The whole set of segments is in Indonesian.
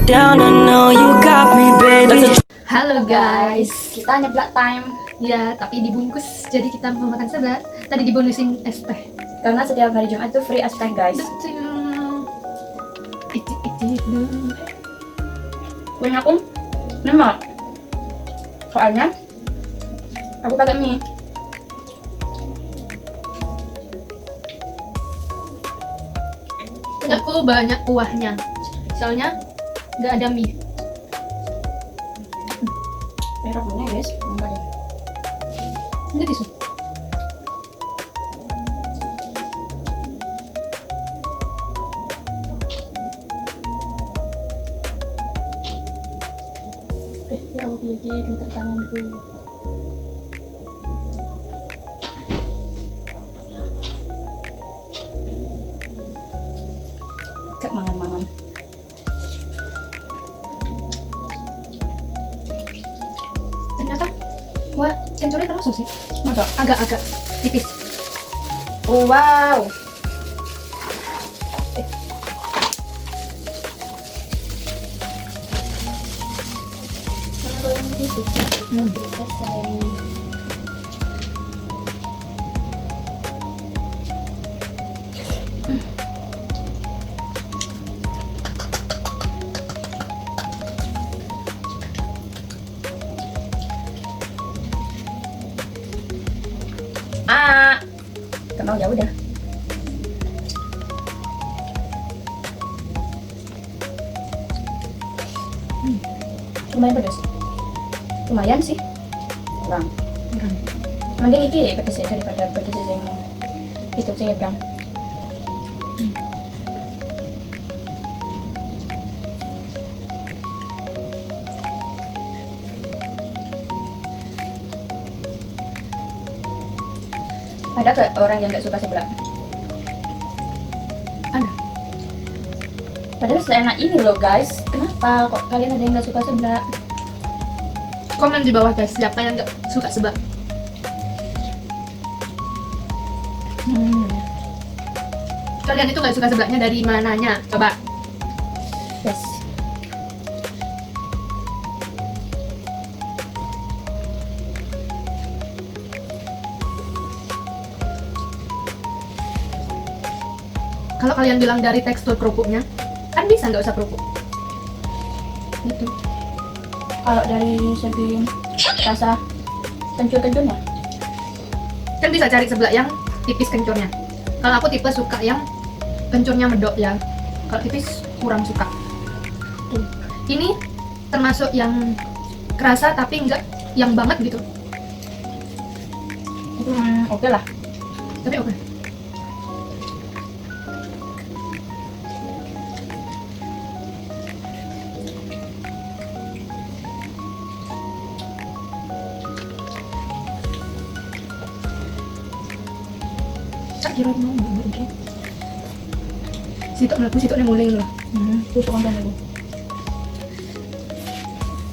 down, I know you got me, baby. Halo guys, Kita nyeblak time ya tapi dibungkus jadi kita mau makan seblak. Tadi dibonusin es teh. karena setiap hari Jumat itu free es teh guys. Betul. Icip dulu. Punya aku memang soalnya aku pakai mie. Aku banyak kuahnya. Soalnya nggak ada mie. Merah punya guys. Ini tisu. Ya Allah gigi bentar tanganku. Gak mangan-mangan. Ternyata kuah kencurnya termasuk sih. Masa? Agak-agak tipis. Oh, wow. Gak mau ya udah. Lumayan pedas. Lumayan sih. Kurang. Mending iki pedes ya daripada pedes yang itu sih ya. Ada gak orang yang gak suka seblak? Ada. Padahal seenak ini loh guys. Kenapa kok kalian ada yang gak suka seblak? Komen di bawah guys, siapa yang nggak suka seblak? Kalian itu nggak suka seblaknya dari mananya? Coba. Yes. Kalau kalian bilang dari tekstur kerupuknya, kan bisa nggak usah kerupuk. Gitu. Kalau dari segi rasa kencur-kencurnya, Kan bisa cari seblak yang tipis kencurnya. Kalau aku tipe suka yang kencurnya medok ya. Kalau tipis kurang suka. Tuh. Ini termasuk yang kerasa tapi nggak yang banget gitu. itu oke lah. Tapi oke. Tak kira mau oke. Sitok mlaku sitok ning muling lho. Tusuk konten dulu.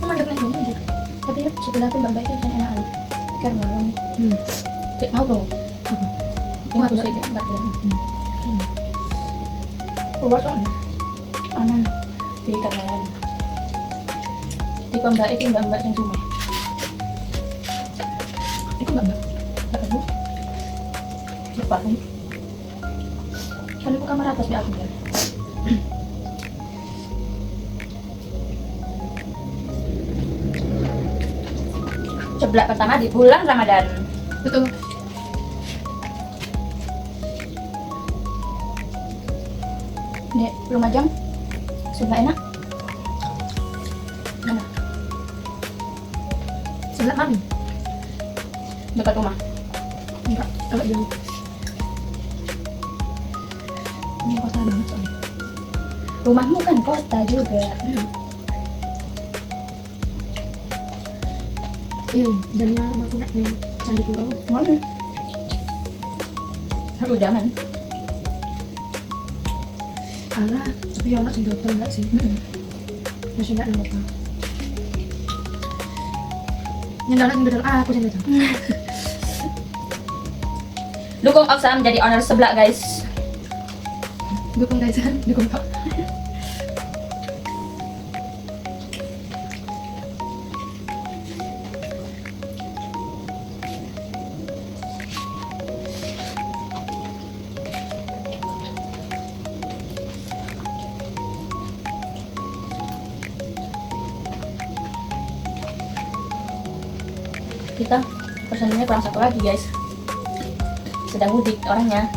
Mandek ning ngomong gitu. Tapi ya, sebelah tuh mbak itu yang enak kali. Karena kayak mau tuh. Ini Wah, aku sih enggak. enggak ya. Keluar soalnya. Aman. Di kalian. Di mbak itu mbak yang cuma. Itu enggak. Enggak tahu. Lupa kan? Kan itu kamar atas di aku ya. Seblak pertama di bulan Ramadan. Betul. Di Lumajang seblak enak. Mana? Seblak mami. Dekat rumah. Enggak, agak jauh. Ini kota banget soalnya. Rumahmu kan kota juga. Iya, dan yang aku nak nih Candi Puro. Mana? Aku jangan. Alah, tapi yang nak sing dokter enggak sih? Masih enggak ada apa. Nyendal sing dokter aku sing dokter. Dukung Oksa menjadi owner seblak guys. Dukung Reza, dukung Pak. kita personilnya kurang satu lagi guys, sedang mudik orangnya.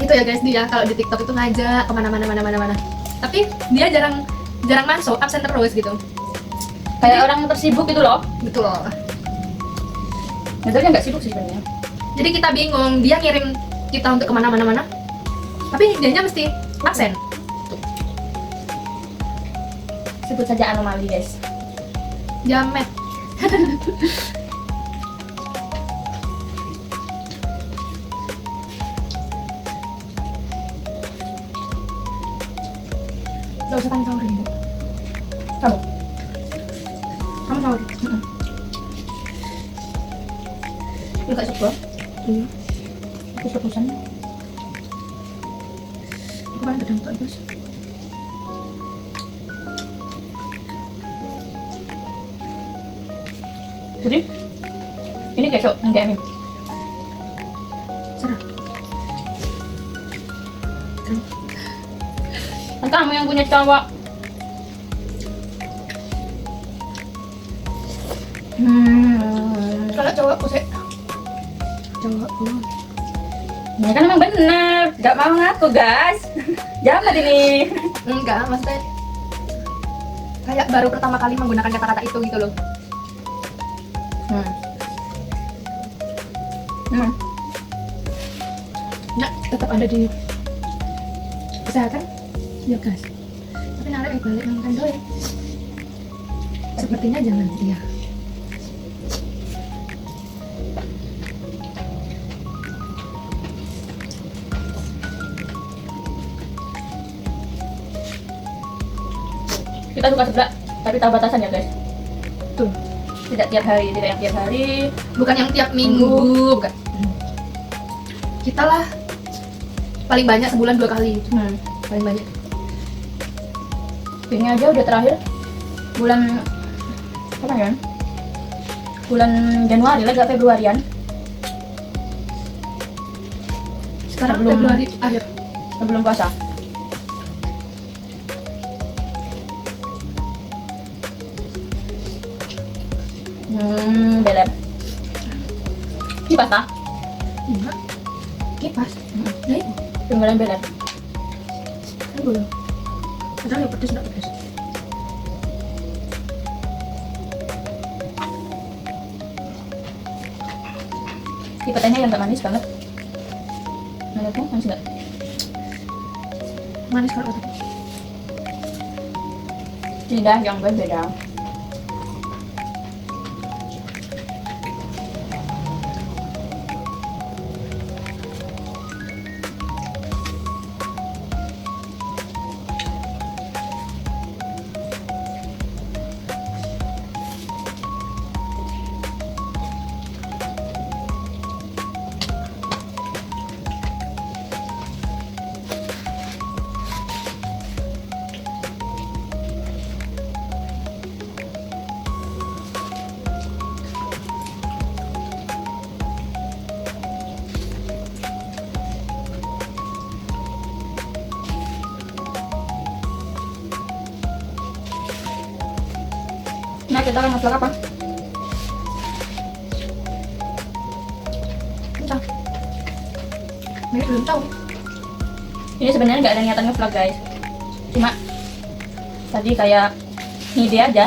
Itu ya guys, dia kalau di TikTok itu ngajak kemana-mana, tapi dia jarang masuk, absen terus gitu. Kayak orang tersibuk gitu loh. Betul loh. Sebenarnya nggak sibuk sih sebenarnya. Jadi kita bingung, dia ngirim kita untuk kemana-mana, tapi dianya mesti absen. Sebut saja anomali guys. Jamet. Gak usah tanya Sauri. Kamu? Kamu Sauri. Lu gak suka? Iya. Aku suka bosan. Aku kan kadang tak terus. Jadi ini besok yang DM. Serah. Kan kamu yang punya cowok. Kalau cowokku sih. Cowokku. Ini kan emang bener, gak mau ngaku guys. Jamat ini. Enggak, maksudnya kayak baru pertama kali menggunakan kata-kata itu gitu loh. Ya, tetap ada di usahakan. Ya guys. Tapi narik balik makan doi. Sepertinya jangan dia. Kita suka sebelah, tapi tahu batasan ya guys. Tuh, Tidak tiap hari, tidak yang tiap hari. bukan yang tiap minggu, bukan. Kita lah paling banyak sebulan 2 kali, paling banyak. Ini aja udah terakhir bulan apa ya? Bulan Januari lah, gak Februarian. Sekarang Sebelum- Februari akhir. Sebelum puasa. Beler. Kipas tak? Enggak. Kipas. Nah itu, Tinggalan beler. kan belum. Padahal ya pedes, enggak pedes. Kipasnya yang gak manis banget. Menurutmu manis gak? Manis kalau kata. Tidak, yang gue beda. Nah, kita akan masak apa? Entah. Ini belum tahu. Ini sebenarnya nggak ada niatan nge-vlog guys. Cuma tadi kayak ngide aja.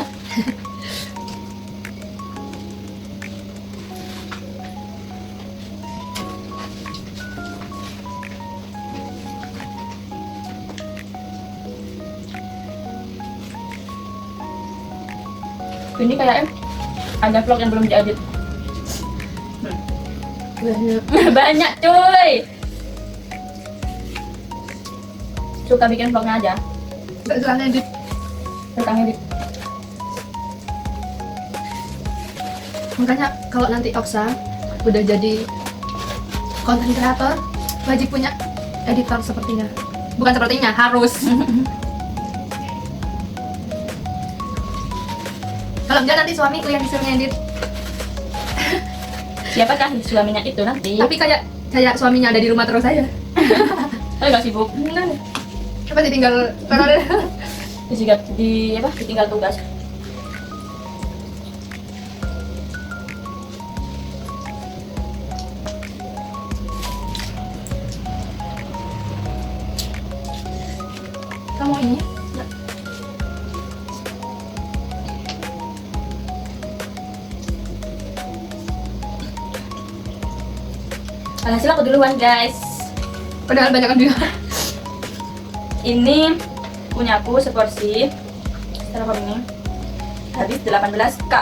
Ini kayak ada vlog yang belum diedit. Banyak. Banyak cuy. Suka bikin vlognya aja. Enggak suka edit. Suka ngedit. Makanya kalau nanti Oksa udah jadi konten kreator, wajib punya editor sepertinya. Bukan sepertinya, harus. Kalau enggak nanti suamiku yang disuruh ngedit. Siapakah suaminya itu nanti? Tapi kayak suaminya ada di rumah terus aja. Saya nggak sibuk. Coba ditinggal Ditinggal tugas. Alhasil aku duluan guys. Padahal banyak kan dia. Ini punyaku seporsi styrofoam ini habis 18k.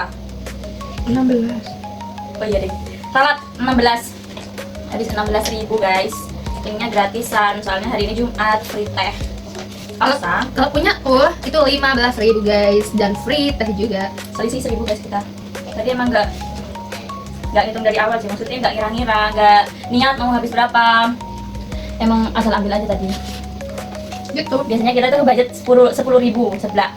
16. Oh iya deh, salat 16. Habis 16.000 guys. Tingnya gratisan, soalnya hari ini Jumat, free teh. Alsa, Kalau punya itu 15.000 guys, dan free teh juga. selisih 1.000 guys kita. Tadi emang nggak ngitung dari awal sih, maksudnya nggak ngira-ngira, nggak niat mau habis berapa. Emang asal ambil aja tadi. Gitu. Biasanya kita tuh budget 10.000 sebelah.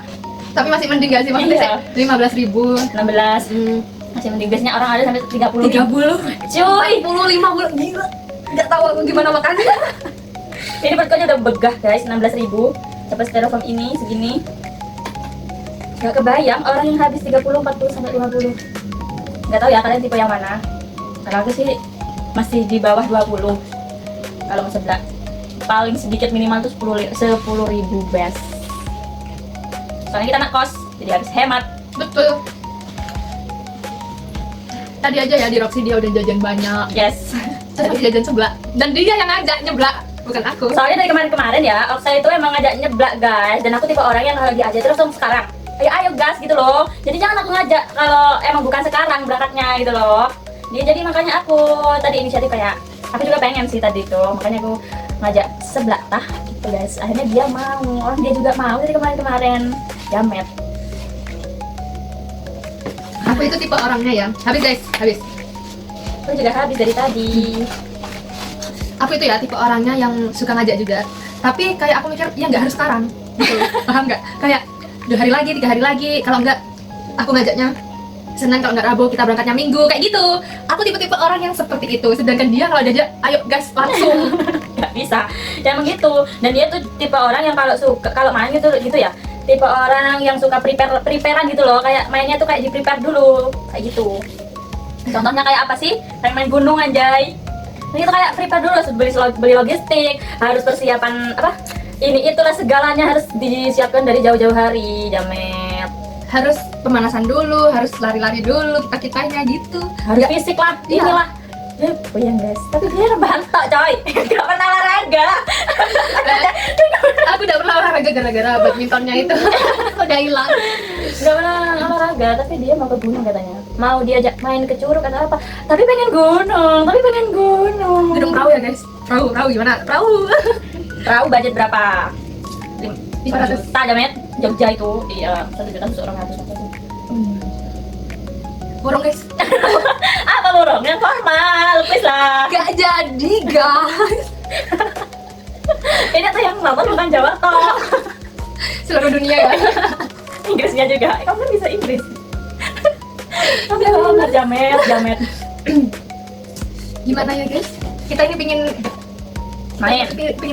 Tapi masih mending gak sih maksudnya? Iya. 15.000. 16 masih mending. Biasanya orang ada sampai 30. 30. Cuy, 50 gila. Nggak tahu aku gimana makannya. ini perutku aja udah begah guys. 16.000 dapat styrofoam ini segini. Gak kebayang orang yang habis 30, 40 sampai 50. Gak tahu ya kalian tipe yang mana. Kalau aku sih masih di bawah 20. Kalau mau sebelah paling sedikit minimal tuh 10.000 best. Soalnya kita anak kos, jadi harus hemat. Betul. Tadi aja ya di Roxy dia udah jajan banyak. Yes. Terus aku jajan sebelah. Dan dia yang ngajak nyeblak, bukan aku. Soalnya dari kemarin-kemarin ya, Oksa itu emang ngajak nyeblak guys. Dan aku tipe orang yang kalau diajak terus langsung sekarang. Ayo gas gitu loh. Jadi jangan aku ngajak kalau emang bukan sekarang berangkatnya gitu loh. Jadi makanya aku tadi inisiatif kayak aku juga pengen sih tadi tuh, makanya aku ngajak sebelah tah gitu guys. Akhirnya dia mau, orang dia juga mau dari kemarin-kemarin. Jamet. Aku itu tipe orangnya ya. Habis guys, habis. Aku juga habis dari tadi. Aku itu ya tipe orangnya yang suka ngajak juga. Tapi kayak aku mikir, ya nggak harus sekarang. Gitu. Paham nggak? Kayak 2 hari lagi, 3 hari lagi. Kalau nggak, aku ngajaknya Senin, kalau nggak Rabu kita berangkatnya Minggu, kayak gitu. Aku tipe-tipe orang yang seperti itu. Sedangkan dia kalau diajak, ayo gas langsung. Gak bisa. Ya emang gitu. Dan dia tuh tipe orang yang kalau suka kalau main gitu ya. Tipe orang yang suka preparean gitu loh. Kayak mainnya tuh kayak di prepare dulu, kayak gitu. Contohnya kayak apa sih? Kayak main gunung anjay. Nah, itu kayak prepare dulu, harus beli logistik, harus persiapan apa? Ini itulah segalanya harus disiapkan dari jauh-jauh hari, Jamet. Harus pemanasan dulu, harus lari-lari dulu, kita-kitanya gitu. Harus fisik lah, Iya. inilah. Oh iya guys, tapi dia bantok coy. Gak pernah olahraga. Aku udah pernah olahraga gara-gara badmintonnya itu. Udah hilang. Gak pernah olahraga, tapi dia mau ke gunung katanya. Mau diajak main ke Curug atau apa. Tapi pengen gunung. Gedung perahu ya guys. Perahu gimana? Perahu. Perahu budget berapa? 5 500. juta Jamet. Jogja itu. Iya, 1 juta seorang ratus apa tuh. Borong guys. Apa borong? Yang formal, please lah. Gak jadi guys. Ini tuh yang nonton bukan Jawa toh. Seluruh dunia ya. Inggrisnya juga. Kamu kan bisa Inggris. Tapi bener Jamet. Gimana ya guys? Kita ini pingin Main.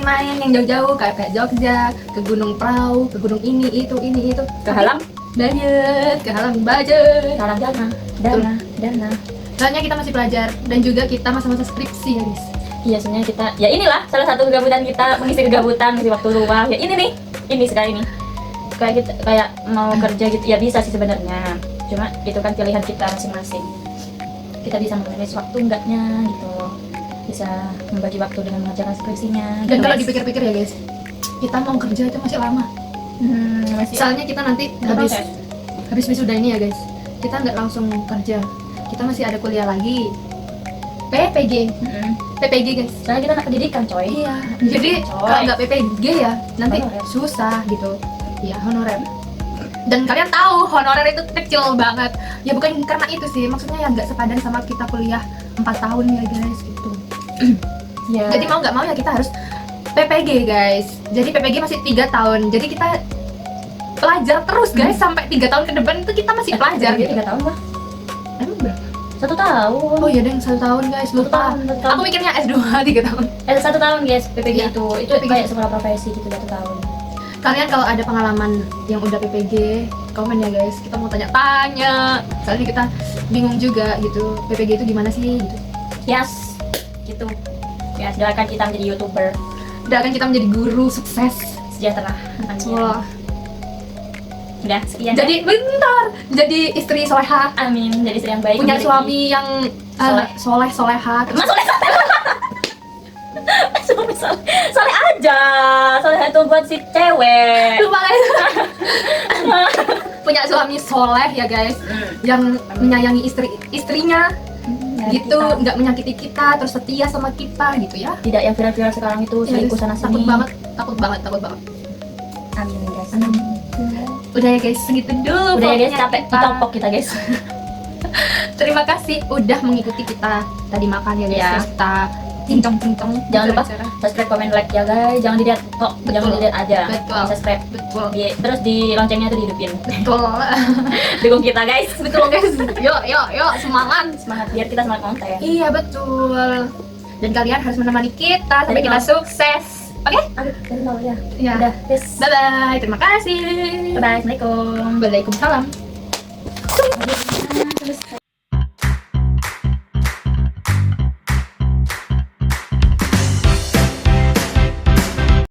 main yang jauh-jauh kayak Jogja, ke Gunung Prau, ke gunung ini itu. Ke Halang. Budget, ke Halang budget. Halang dana. Soalnya kita masih pelajar dan juga kita masa-masa skripsi ya guys. Iya, sebenarnya kita, ya inilah salah satu kegabutan kita, mengisi kegabutan, mengisi waktu luang. Ya ini nih, ini sekali nih. Kayak mau kerja gitu, ya bisa sih sebenarnya. Cuma itu kan pilihan kita masing-masing. Kita bisa memanage waktu enggaknya gitu. Bisa membagi waktu dengan mengerjakan skripsinya. Dan gitu, kalau guys. dipikir-pikir ya guys, kita mau kerja itu masih lama. masih Soalnya kita nanti proses. habis wisuda ini ya guys, kita nggak langsung kerja. Kita masih ada kuliah lagi. PPG guys. Soalnya kita anak pendidikan coy. Iya. Jadi Coy. kalau nggak PPG ya nanti Honorer. susah gitu. Iya, honorer. Dan kalian tahu honorer itu kecil banget. Ya bukan karena itu sih, maksudnya ya nggak sepadan sama kita kuliah 4 tahun ya guys gitu. Ya. Jadi mau nggak mau ya kita harus PPG guys. Jadi PPG masih 3 tahun. Jadi kita pelajar terus guys sampai 3 tahun ke depan itu kita masih pelajar gitu gitu. 3 tahun lah. Emang berapa? 1 tahun. Oh iya deh, 1 tahun guys, lupa. 1 tahun. Aku mikirnya S2 3 tahun. 1 tahun guys, PPG Iya, itu PPG. kayak sekolah profesi gitu 1 tahun. Kalian kalau ada pengalaman yang udah PPG, komen ya guys. Kita mau tanya-tanya. Soalnya kita bingung juga gitu. PPG itu gimana sih gitu. Yes, gitu. Ya, doakan kita menjadi YouTuber Doakan kita menjadi guru sukses. sejahtera. Wah. Udah, sekian. Jadi bentar, jadi istri soleha, amin, jadi istri yang baik. punya memiliki- suami yang Soleh. soleha, terus Mas Soleh. Soleh aja. Soleh itu buat si cewek. Lupa guys. Punya suami soleh ya guys, yang menyayangi istrinya gitu, nggak menyakiti kita, terus setia sama kita gitu ya. Tidak yang viral-viral sekarang itu selingkuh sana Takut sini. banget, takut banget. Amin guys. Udah ya guys, segitu dulu. Udah ya guys, vlognya capek kita. ditopok kita guys. Terima kasih udah mengikuti kita tadi makan ya guys. Ya. Terus kita cincong-cincong. Jangan lupa Cara-cara. subscribe, comment, like ya guys. Jangan dilihat kok, jangan dilihat aja. Betul. Subscribe. Betul. Terus di loncengnya tuh dihidupin. Betul. Dukung kita guys. Betul guys. Yuk, semangat. Semangat biar kita semangat konten. Iya betul. Dan kalian harus menemani kita sampai Betul. kita sukses. Oke? Aduh, dari nol ya. Ya. Udah, yes. Bye bye. Terima kasih. Bye bye. Assalamualaikum. Waalaikumsalam. Terus